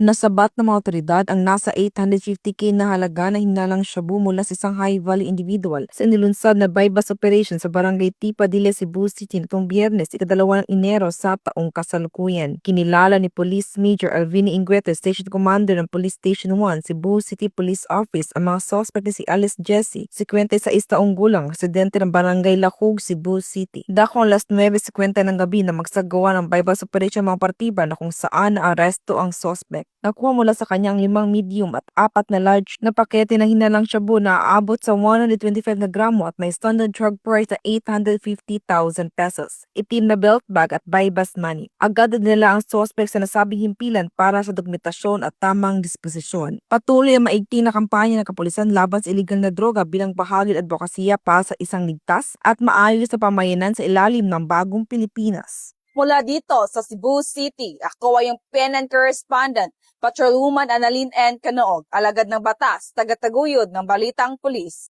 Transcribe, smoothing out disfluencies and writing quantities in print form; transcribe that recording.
Nasabat ng mga otoridad ang nasa 850K na halaga na hinalang shabu mula sa isang high value individual sa inilunsad na bypass operation sa barangay Tipadilla, Cebu City nitong Biyernes, ika-2 ng Enero sa taong kasalukuyan. Kinilala ni Police Major Alvini Inguete, Station Commander ng Police Station 1, Cebu City Police Office, ang mga suspect ni si Alice Jessie, 56 taong gulang, residente ng barangay Lahug, Cebu City. Dako ang 9:50 ng gabi na magsagawa ng bypass operation mga partiba na kung saan naaresto ang suspect. Nakuha mula sa kanyang 5 medium at 4 na large na pakete ng hinalang shabu na aabot sa 125 na gramo at may standard drug price na 850,000 pesos, itim na belt bag at bypass money. Agad nila ang suspect sa nasabing himpilan para sa dokumentasyon at tamang disposisyon. Patuloy ang maigting na kampanya ng kapulisan laban sa illegal na droga bilang bahagi ng advokasya para sa isang ligtas at maayos na pamayanan sa ilalim ng bagong Pilipinas. Mula dito sa Cebu City, ako ay yung PNN correspondent, Patrolwoman Annalyn N. Canoog, alagad ng batas, tagataguyod ng Balitang Pulis.